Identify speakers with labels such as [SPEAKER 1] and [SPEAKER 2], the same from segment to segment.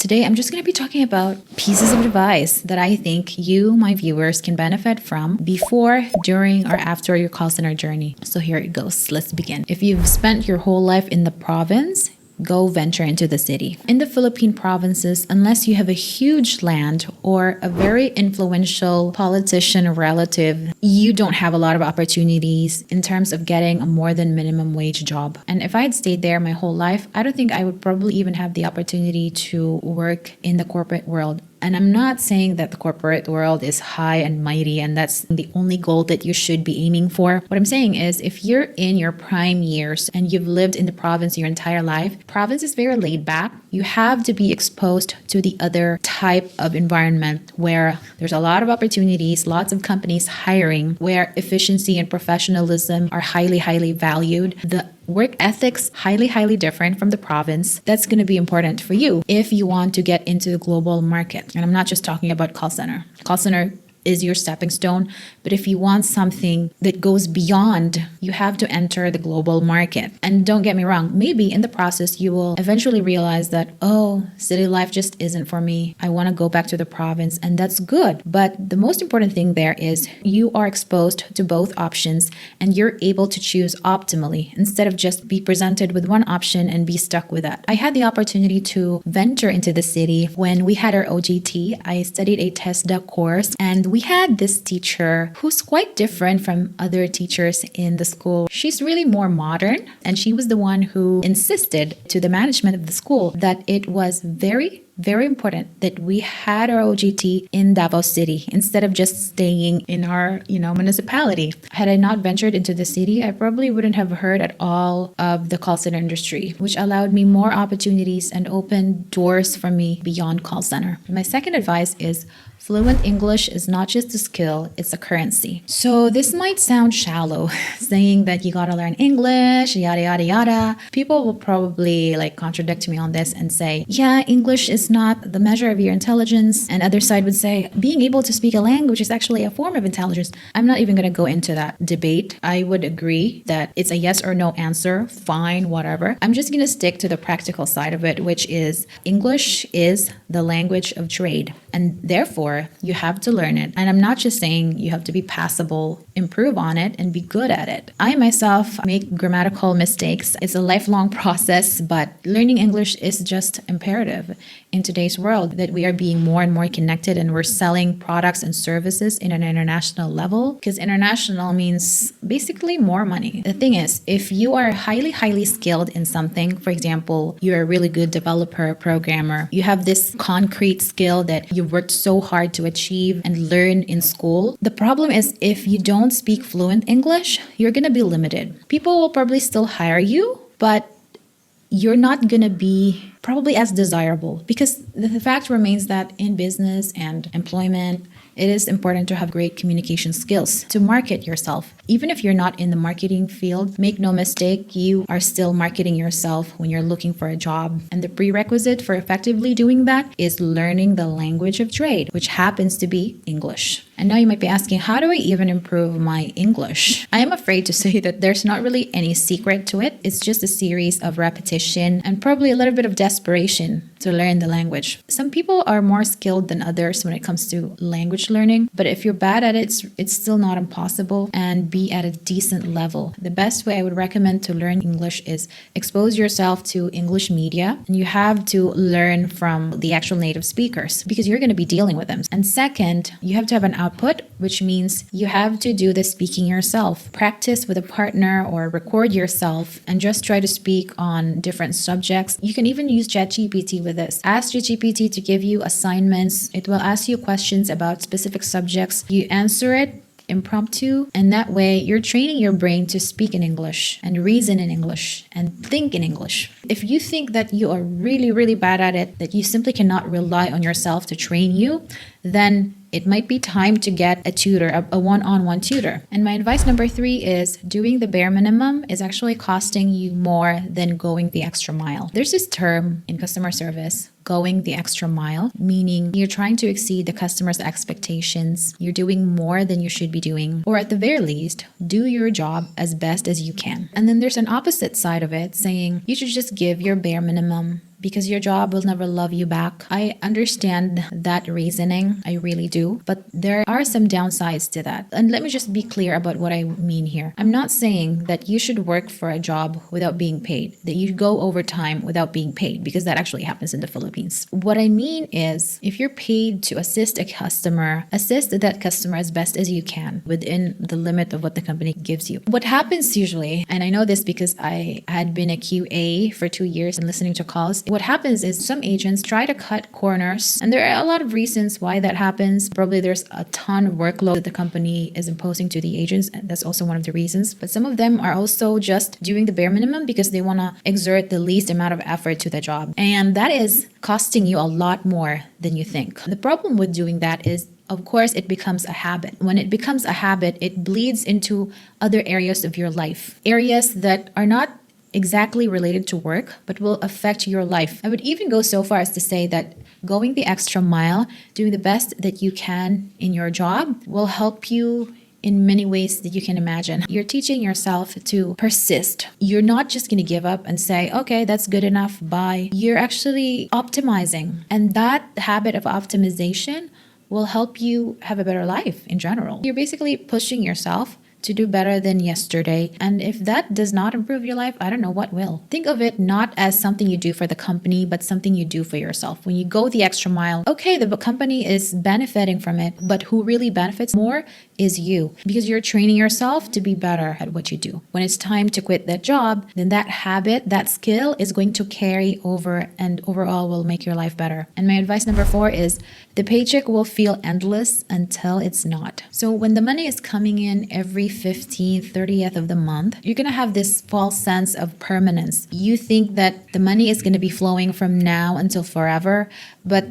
[SPEAKER 1] Today, I'm just going to be talking about pieces of advice that I think you, my viewers, can benefit from before, during, or after your call center journey. So here it goes. Let's begin. If you've spent your whole life in the province, go venture into the city. In the Philippine provinces, unless you have a huge land or a very influential politician or relative, you don't have a lot of opportunities in terms of getting a more than minimum wage job. And if I had stayed there my whole life, I don't think I would probably even have the opportunity to work in the corporate world. And I'm not saying that the corporate world is high and mighty and that's the only goal that you should be aiming for. What I'm saying is if you're in your prime years and you've lived in the province your entire life, province is very laid back. You have to be exposed to the other type of environment where there's a lot of opportunities, lots of companies hiring, where efficiency and professionalism are highly, highly valued. The work ethics highly different from the province. That's going to be important for you if you want to get into the global market. And I'm not just talking about call center. Call center is your stepping stone, but if you want something that goes beyond, you have to enter the global market. And don't get me wrong, maybe in the process you will eventually realize that, oh, city life just isn't for me. I want to go back to the province, and that's good. But the most important thing there is you are exposed to both options and you're able to choose optimally instead of just be presented with one option and be stuck with that. I had the opportunity to venture into the city when we had our OJT. I studied a TESDA course, and we had this teacher who's quite different from other teachers in the school. She's really more modern, and she was the one who insisted to the management of the school that it was very important that we had our OJT in Davao City instead of just staying in our, municipality. Had I not ventured into the city, I probably wouldn't have heard at all of the call center industry, which allowed me more opportunities and opened doors for me beyond call center. My second advice is fluent English is not just a skill, it's a currency. So this might sound shallow, saying that you gotta learn English, yada, yada, yada. People will probably contradict me on this and say, yeah, English is not the measure of your intelligence. And other side would say, being able to speak a language is actually a form of intelligence. I'm not even gonna go into that debate. I would agree that it's a yes or no answer, fine, whatever. I'm just gonna stick to the practical side of it, which is English is the language of trade. And therefore, you have to learn it. And I'm not just saying you have to be passable, improve on it, and be good at it. I myself make grammatical mistakes. It's a lifelong process, but learning English is just imperative in today's world that we are being more and more connected and we're selling products and services in an international level, because international means basically more money. The thing is, if you are highly skilled in something, for example, you're a really good developer, programmer, you have this concrete skill that you worked so hard to achieve and learn in school. The problem is if you don't speak fluent English, you're going to be limited. People will probably still hire you, but you're not going to be probably as desirable, because the fact remains that in business and employment, it is important to have great communication skills to market yourself. Even if you're not in the marketing field, make no mistake, you are still marketing yourself when you're looking for a job. And the prerequisite for effectively doing that is learning the language of trade, which happens to be English. And now you might be asking, how do I even improve my English? I am afraid to say that there's not really any secret to it. It's just a series of repetition and probably a little bit of desperation to learn the language. Some people are more skilled than others when it comes to language learning, but if you're bad at it, it's still not impossible, and be at a decent level. The best way I would recommend to learn English is expose yourself to English media, and you have to learn from the actual native speakers because you're going to be dealing with them. And second, you have to have an output, which means you have to do the speaking yourself. Practice with a partner or record yourself and just try to speak on different subjects. You can even use ChatGPT with this. Ask ChatGPT to give you assignments. It will ask you questions about specific subjects. You answer it impromptu, and that way you're training your brain to speak in English and reason in English and think in English. If you think that you are really bad at it, that you simply cannot rely on yourself to train you, then it might be time to get a tutor, a one-on-one tutor. And my advice number 3 is doing the bare minimum is actually costing you more than going the extra mile. There's this term in customer service, going the extra mile, meaning you're trying to exceed the customer's expectations. You're doing more than you should be doing, or at the very least, do your job as best as you can. And then there's an opposite side of it saying you should just give your bare minimum because your job will never love you back. I understand that reasoning. I really do. But there are some downsides to that. And let me just be clear about what I mean here. I'm not saying that you should work for a job without being paid, that you go overtime without being paid, because that actually happens in the Philippines. What I mean is, if you're paid to assist a customer, assist that customer as best as you can within the limit of what the company gives you. What happens usually, and I know this because I had been a QA for 2 years and listening to calls, what happens is some agents try to cut corners, and there are a lot of reasons why that happens. Probably there's a ton of workload that the company is imposing to the agents, and that's also one of the reasons. But some of them are also just doing the bare minimum because they want to exert the least amount of effort to the job, and that is costing you a lot more than you think. The problem with doing that is, of course, it becomes a habit. When it becomes a habit, it bleeds into other areas of your life, areas that are not exactly related to work, but will affect your life. I would even go so far as to say that going the extra mile, doing the best that you can in your job, will help you in many ways that you can imagine. You're teaching yourself to persist. You're not just going to give up and say, okay, that's good enough, bye. You're actually optimizing. And that habit of optimization will help you have a better life in general. You're basically pushing yourself to do better than yesterday. And if that does not improve your life, I don't know what will. Think of it not as something you do for the company, but something you do for yourself. When you go the extra mile, okay, the company is benefiting from it, but who really benefits more is you, because you're training yourself to be better at what you do. When it's time to quit that job, then that habit, that skill is going to carry over and overall will make your life better. And my advice number 4 is the paycheck will feel endless until it's not. So when the money is coming in every 15th, 30th of the month, you're going to have this false sense of permanence. You think that the money is going to be flowing from now until forever, but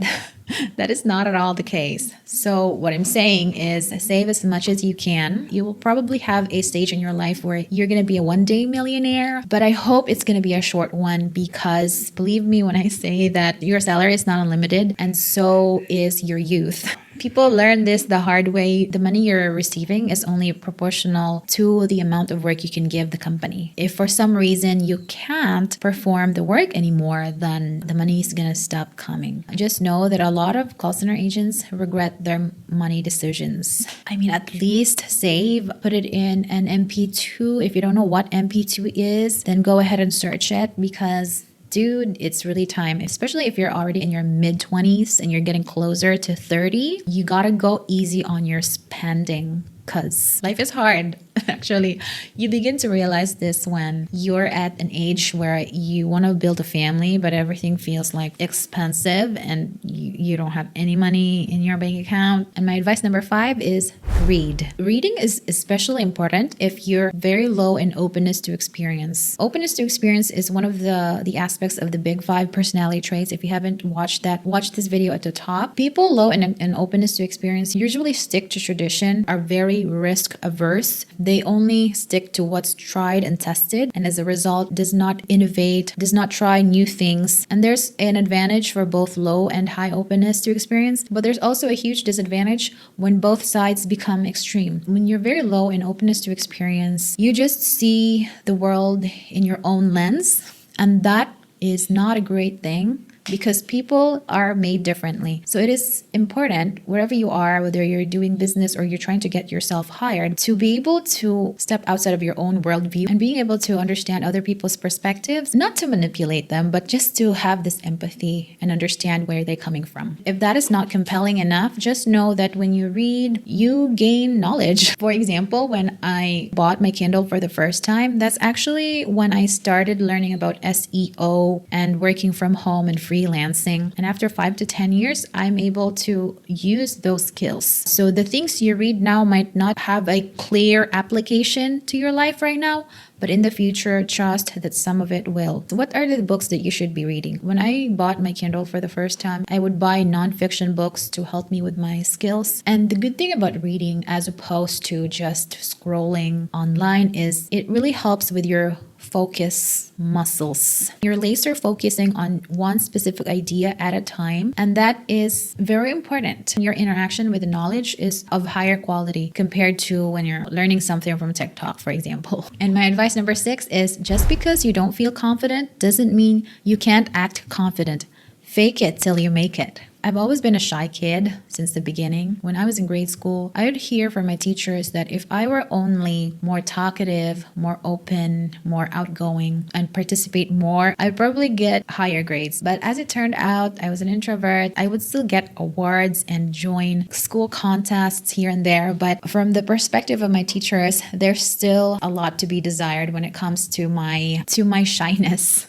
[SPEAKER 1] that is not at all the case. So what I'm saying is save as much as you can. You will probably have a stage in your life where you're going to be a one-day millionaire, but I hope it's going to be a short one, because believe me when I say that your salary is not unlimited, and so is your youth. People learn this the hard way. The money you're receiving is only proportional to the amount of work you can give the company. If for some reason you can't perform the work anymore, then the money is going to stop coming. Just know that a lot of call center agents regret their money decisions. I mean, at least save, put it in an MP2. If you don't know what MP2 is, then go ahead and search it, because dude, it's really time, especially if you're already in your mid-20s and you're getting closer to 30. You gotta go easy on your spending, because life is hard. Actually, you begin to realize this when you're at an age where you want to build a family, but everything feels like expensive and you don't have any money in your bank account. And my advice number 5 is read. Reading is especially important if you're very low in openness to experience. Openness to experience is one of the aspects of the big 5 personality traits. If you haven't watched that, watch this video at the top. People low in openness to experience usually stick to tradition, are very risk averse. They only stick to what's tried and tested, and as a result does not innovate, does not try new things. And there's an advantage for both low and high openness to experience, but there's also a huge disadvantage when both sides become extreme. When you're very low in openness to experience, you just see the world in your own lens, and that is not a great thing, because people are made differently. So it is important, wherever you are, whether you're doing business or you're trying to get yourself hired, to be able to step outside of your own worldview and being able to understand other people's perspectives, not to manipulate them, but just to have this empathy and understand where they're coming from. If that is not compelling enough, just know that when you read, you gain knowledge. For example, when I bought my Kindle for the first time, that's actually when I started learning about SEO and working from home and freelancing. And after 5 to 10 years, I'm able to use those skills. So the things you read now might not have a clear application to your life right now, but in the future, trust that some of it will. So what are the books that you should be reading? When I bought my Kindle for the first time, I would buy nonfiction books to help me with my skills. And the good thing about reading, as opposed to just scrolling online, is it really helps with your focus muscles. You're laser focusing on one specific idea at a time, and that is very important. Your interaction with the knowledge is of higher quality compared to when you're learning something from TikTok, for example. And my advice advice number 6 is just because you don't feel confident doesn't mean you can't act confident. Fake it till you make it. I've always been a shy kid since the beginning. When I was in grade school, I would hear from my teachers that if I were only more talkative, more open, more outgoing, and participate more, I'd probably get higher grades. But as it turned out, I was an introvert. I would still get awards and join school contests here and there. But from the perspective of my teachers, there's still a lot to be desired when it comes to my shyness.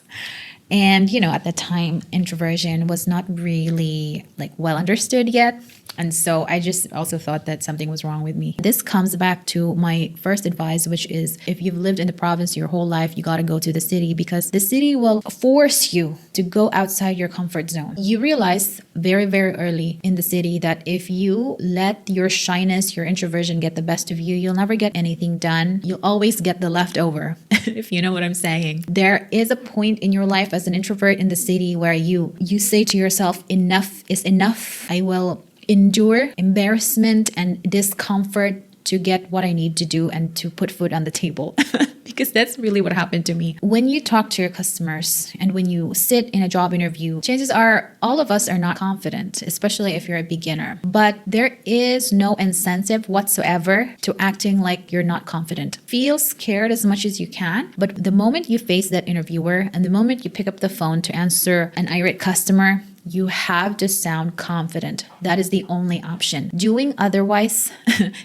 [SPEAKER 1] And, at the time, introversion was not really well understood yet. And so I just also thought that something was wrong with me. This comes back to my first advice, which is if you've lived in the province your whole life, you got to go to the city because the city will force you to go outside your comfort zone. You realize very, very early in the city that if you let your shyness, your introversion get the best of you, you'll never get anything done. You'll always get the leftover, if you know what I'm saying. There is a point in your life as an introvert in the city where you say to yourself, enough is enough. I will endure embarrassment and discomfort to get what I need to do and to put food on the table. Because that's really what happened to me. When you talk to your customers and when you sit in a job interview, chances are all of us are not confident, especially if you're a beginner. But there is no incentive whatsoever to acting like you're not confident. Feel scared as much as you can, but the moment you face that interviewer and the moment you pick up the phone to answer an irate customer, you have to sound confident. That is the only option. Doing otherwise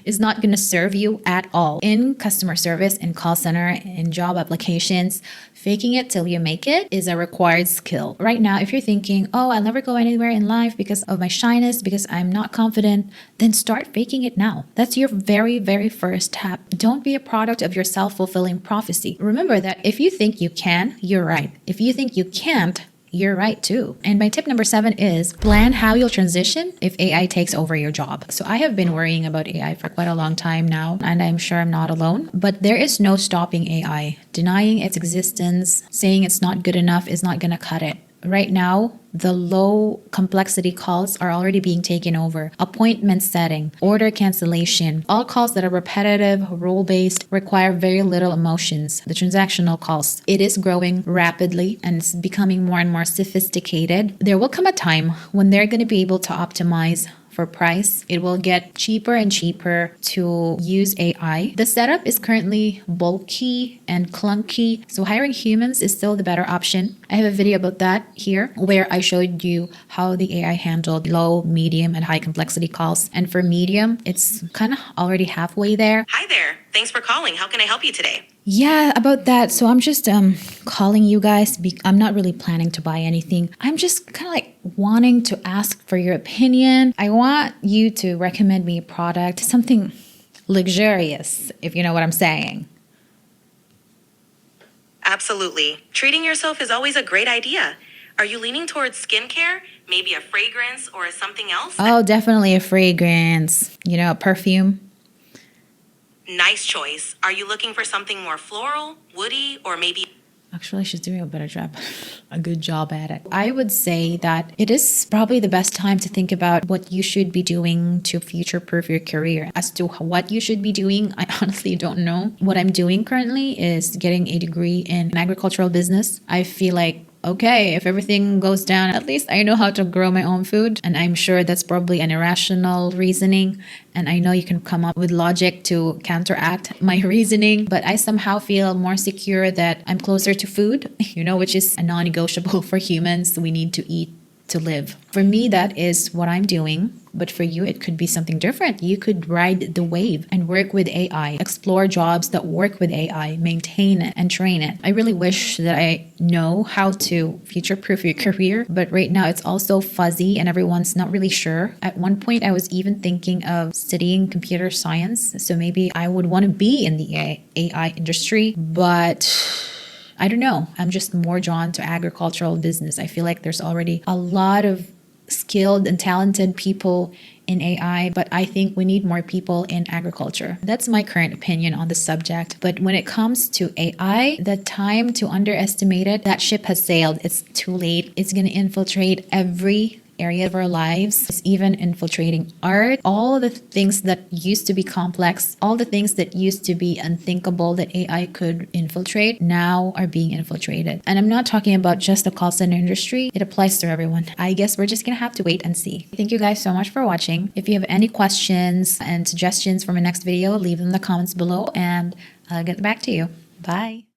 [SPEAKER 1] is not going to serve you at all. In customer service, in call center, in job applications, faking it till you make it is a required skill. Right now, if you're thinking, oh, I'll never go anywhere in life because of my shyness, because I'm not confident, then start faking it now. That's your very, very first step. Don't be a product of your self-fulfilling prophecy. Remember that if you think you can, you're right. If you think you can't, you're right too. And my tip number 7 is plan how you'll transition if AI takes over your job. So I have been worrying about AI for quite a long time now, and I'm sure I'm not alone. But there is no stopping AI. Denying its existence, saying it's not good enough is not going to cut it. Right now, the low complexity calls are already being taken over. Appointment setting, order cancellation, all calls that are repetitive, rule-based, require very little emotions. The transactional calls, it is growing rapidly and it's becoming more and more sophisticated. There will come a time when they're going to be able to optimize for price. It will get cheaper and cheaper to use AI. The setup is currently bulky and clunky, so hiring humans is still the better option. I have a video about that here where I showed you how the AI handled low, medium, and high complexity calls. And for medium, it's kind of already halfway there.
[SPEAKER 2] Hi there. Thanks for calling. How can I help you today?
[SPEAKER 1] Yeah, about that. So I'm just calling you guys. I'm not really planning to buy anything. I'm just kind of wanting to ask for your opinion. I want you to recommend me a product, something luxurious, if you know what I'm saying.
[SPEAKER 2] Absolutely. Treating yourself is always a great idea. Are you leaning towards skincare? Maybe a fragrance or something else?
[SPEAKER 1] Oh, definitely a fragrance. A perfume.
[SPEAKER 2] Nice choice. Are you looking for something more floral, woody, or maybe...
[SPEAKER 1] Actually, she's doing a good job at it. I would say that it is probably the best time to think about what you should be doing to future-proof your career. As to what you should be doing, I honestly don't know. What I'm doing currently is getting a degree in agricultural business. I feel like, okay, if everything goes down, at least I know how to grow my own food. And I'm sure that's probably an irrational reasoning. And I know you can come up with logic to counteract my reasoning. But I somehow feel more secure that I'm closer to food, which is a non-negotiable for humans. We need to eat to live. For me, that is what I'm doing. But for you, it could be something different. You could ride the wave and work with AI, explore jobs that work with AI, maintain it and train it. I really wish that I know how to future-proof your career, but right now it's also fuzzy and everyone's not really sure. At one point, I was even thinking of studying computer science. So maybe I would want to be in the AI industry, but I don't know. I'm just more drawn to agricultural business. I feel like there's already a lot of skilled and talented people in AI, but I think we need more people in agriculture. That's my current opinion on the subject. But when it comes to AI, the time to underestimate it, that ship has sailed. It's too late. It's going to infiltrate every area of our lives. It's even infiltrating art. All the things that used to be complex, all the things that used to be unthinkable that AI could infiltrate now are being infiltrated. And I'm not talking about just the call center industry. It applies to everyone. I guess we're just gonna have to wait and see. Thank you guys so much for watching. If you have any questions and suggestions for my next video, leave them in the comments below and I'll get back to you. Bye.